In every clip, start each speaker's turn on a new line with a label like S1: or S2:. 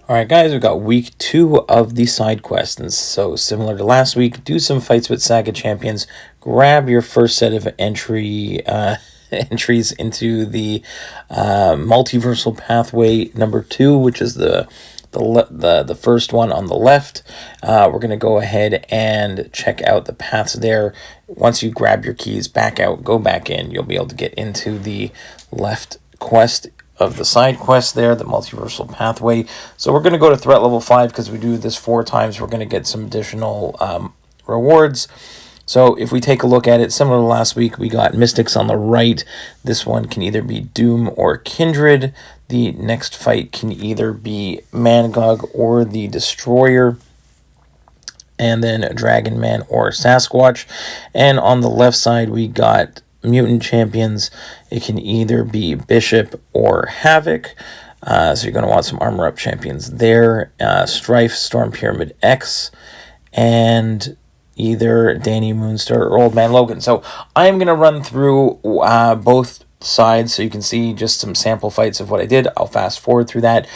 S1: Alright guys, we've got week 2 of the side quest, and so similar to last week, do some fights with Saga champions, grab your first set of entries into the Multiversal pathway number 2, which is the first one on the left. We're going to go ahead and check out the paths there. Once you grab your keys, back out, go back in, you'll be able to get into the left quest of the side quest there, the multiversal pathway. So we're going to go to threat level 5 because we do this 4 times. We're going to get some additional rewards. So if we take a look at it, similar to last week, we got Mystics on the right. This one can either be Doom or Kindred. The next fight can either be Mangog or the Destroyer. And then Dragon Man or Sasquatch. And on the left side, we got mutant champions. It can either be Bishop or Havoc. So you're going to want some armor up champions there. Strife, Storm Pyramid X, and either Danny Moonstar or Old Man Logan. So I'm going to run through both sides so you can see just some sample fights of what I did. I'll fast forward through that.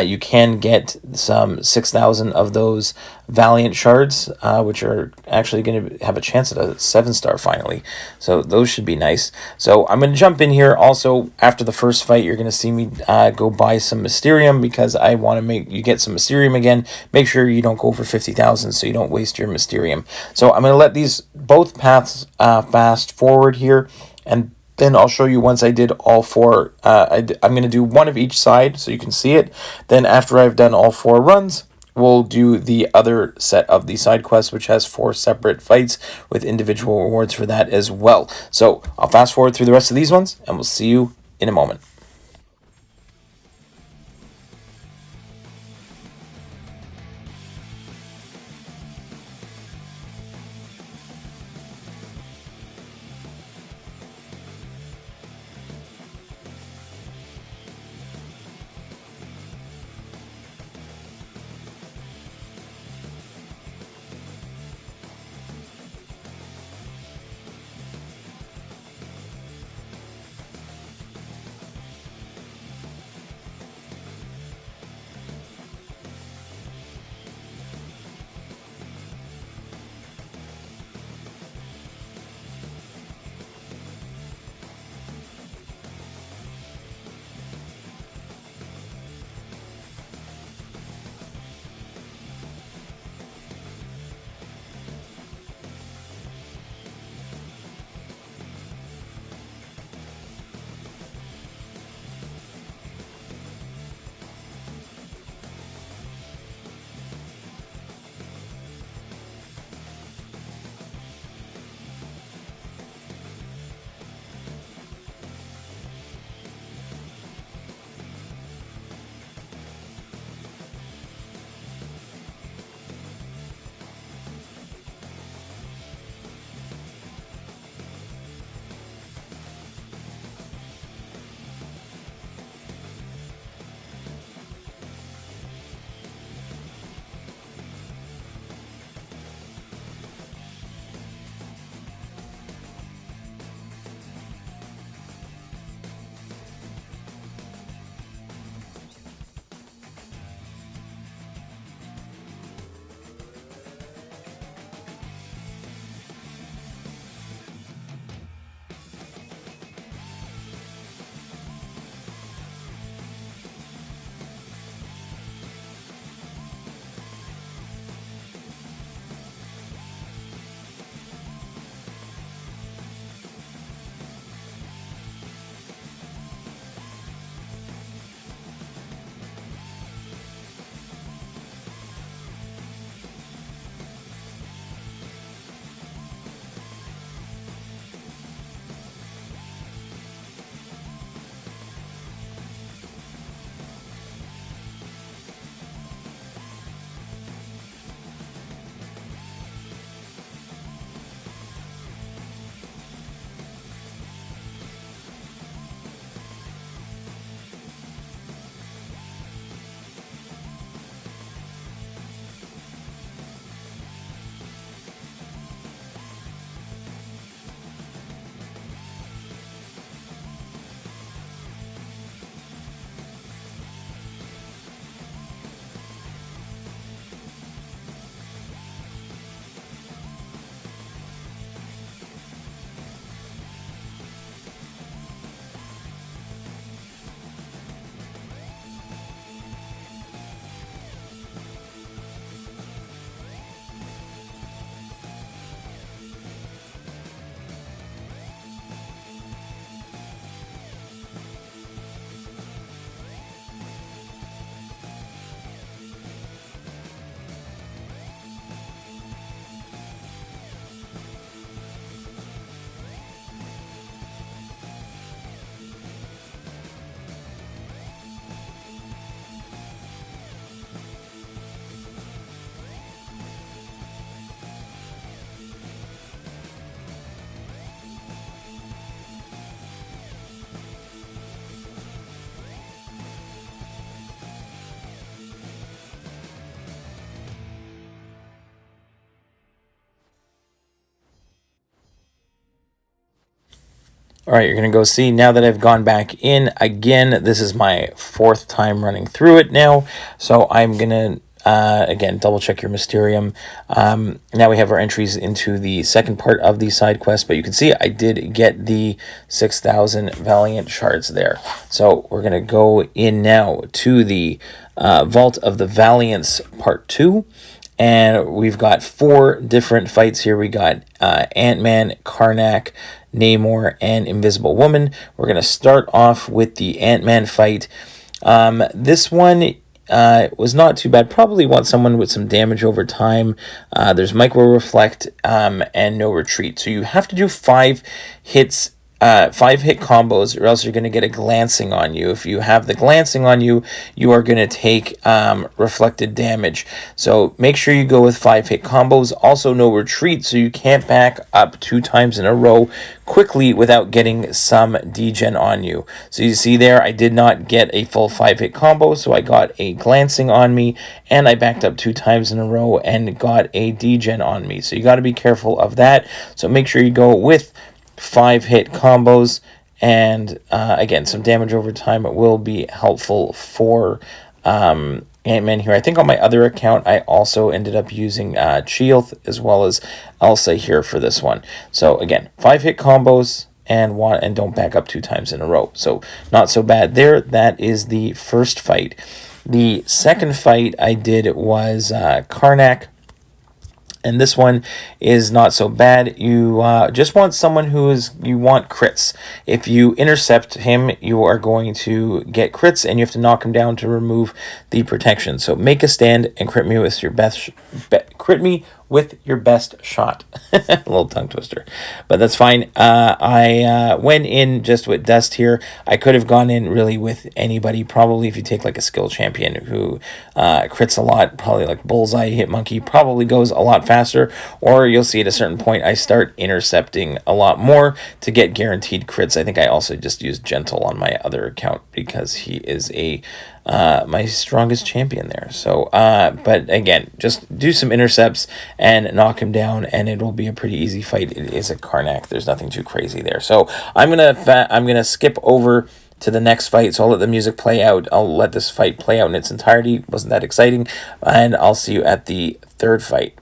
S1: You can get some 6,000 of those Valiant shards, which are actually going to have a chance at a 7-star finally. So those should be nice. So I'm going to jump in here. Also, after the first fight, you're going to see me go buy some Mysterium because I want to make you get some Mysterium again. Make sure you don't go for 50,000 so you don't waste your Mysterium. So I'm going to let these both paths fast forward here, and then I'll show you once I did all 4. I'm going to do one of each side so you can see it. Then after I've done all 4 runs, we'll do the other set of the side quests, which has 4 separate fights with individual rewards for that as well. So I'll fast forward through the rest of these ones, and we'll see you in a moment. All right, you're going to go see, now that I've gone back in again, this is my 4th time running through it now. So I'm going to, again, double check your Mysterium. Now we have our entries into the second part of the side quest, but you can see I did get the 6,000 Valiant shards there. So we're going to go in now to the Vault of the Valiants Part 2. And we've got 4 different fights here. We got Ant-Man, Carnak, Namor, and Invisible Woman. We're going to start off with the Ant-Man fight. This one was not too bad. Probably want someone with some damage over time. There's Micro Reflect and No Retreat. So you have to do 5 hits. 5-hit combos, or else you're going to get a glancing on you. If you have the glancing on you, you are going to take reflected damage. So make sure you go with 5-hit combos. Also, no retreat, so you can't back up 2 times in a row quickly without getting some degen on you. So you see there, I did not get a full 5-hit combo, so I got a glancing on me, and I backed up 2 times in a row and got a degen on me. So you got to be careful of that. So make sure you go with 5-hit combos, and again, some damage over time will be helpful for Ant-Man here. I think on my other account I also ended up using Chioth as well as Elsa here for this one. So again, 5-hit combos and don't back up 2 times in a row. So not so bad there. That is the first fight. The second fight I did was Carnak. And this one is not so bad. You just want someone you want crits. If you intercept him, you are going to get crits, and you have to knock him down to remove the protection. So make a stand and crit me with your best shot. A little tongue twister, but that's fine. I went in just with Dust here. I could have gone in really with anybody. Probably if you take like a skill champion who crits a lot, probably like Bullseye, Hitmonkey, probably goes a lot faster. Or you'll see at a certain point I start intercepting a lot more to get guaranteed crits. I think I also just used Gentle on my other account because he is my strongest champion there. So but again, just do some intercepts and knock him down, and it will be a pretty easy fight. It is a Carnak. There's nothing too crazy there. So I'm gonna skip over to the next fight. So I'll let the music play out. I'll let this fight play out in its entirety. It wasn't that exciting, and I'll see you at the third fight.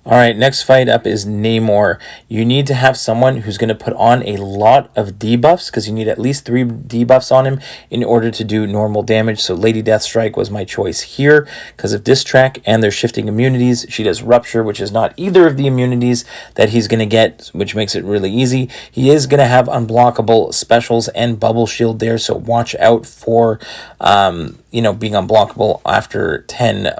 S1: All right, next fight up is Namor. You need to have someone who's going to put on a lot of debuffs, because you need at least 3 debuffs on him in order to do normal damage. So Lady Deathstrike was my choice here because of Distrack and their shifting immunities. She does Rupture, which is not either of the immunities that he's going to get, which makes it really easy. He is going to have unblockable specials and Bubble Shield there, so watch out for being unblockable after 10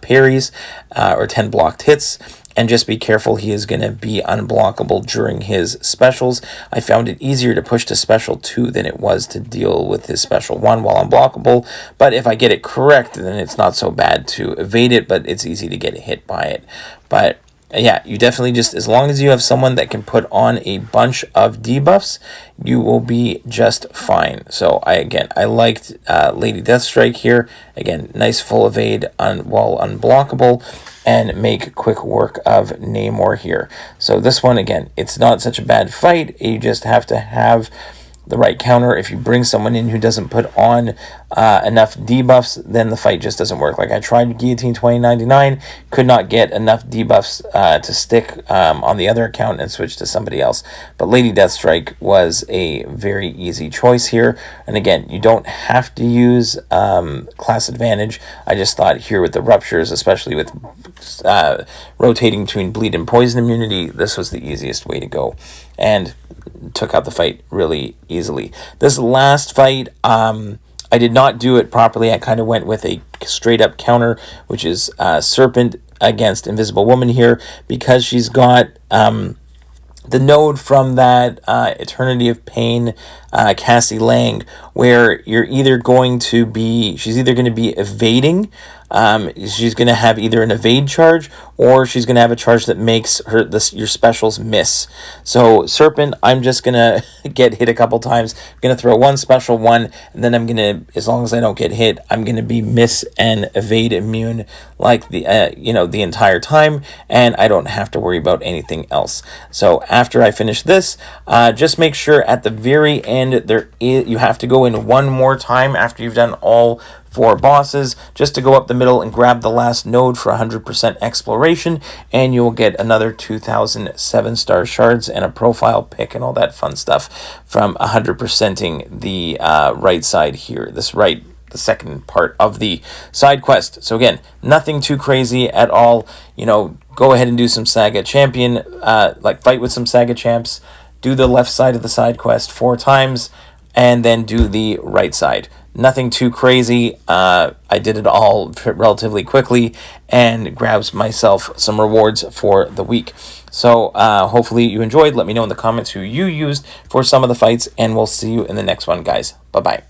S1: parries or 10 blocked hits. And just be careful, he is going to be unblockable during his specials. I found it easier to push to special 2 than it was to deal with his special 1 while unblockable. But if I get it correct, then it's not so bad to evade it, but it's easy to get hit by it. But yeah, you definitely just, as long as you have someone that can put on a bunch of debuffs, you will be just fine. So I liked Lady Deathstrike here. Again, nice full evade while unblockable, and make quick work of Namor here. So this one, again, it's not such a bad fight. You just have to have the right counter. If you bring someone in who doesn't put on enough debuffs, then the fight just doesn't work. Like, I tried Guillotine 2099, could not get enough debuffs to stick on the other account and switch to somebody else. But Lady Deathstrike was a very easy choice here. And again, you don't have to use class advantage. I just thought here with the ruptures, especially with rotating between bleed and poison immunity, this was the easiest way to go. And took out the fight really easily. This last fight, I did not do it properly. I kind of went with a straight up counter, which is Serpent against Invisible Woman here, because she's got the node from that Eternity of Pain Cassie Lang, where you're either going to be, she's either going to be evading, she's going to have either an evade charge, or she's going to have a charge that makes your specials miss. So Serpent, I'm just going to get hit a couple times. I'm going to throw one special one, and then I'm going to, as long as I don't get hit, I'm going to be miss and evade immune like the the entire time, and I don't have to worry about anything else. So after I finish this, just make sure at the very end you have to go in one more time after you've done all 4 bosses, just to go up the middle and grab the last node for 100% exploration, and you'll get another 2,000 7-star shards and a profile pick and all that fun stuff from 100%ing the right side here. The second part of the side quest. So again, nothing too crazy at all. Go ahead and do some Saga champion, fight with some Saga champs, do the left side of the side quest 4 times, and then do the right side. Nothing too crazy. I did it all relatively quickly and grabbed myself some rewards for the week. So hopefully you enjoyed. Let me know in the comments who you used for some of the fights, and we'll see you in the next one, guys. Bye-bye.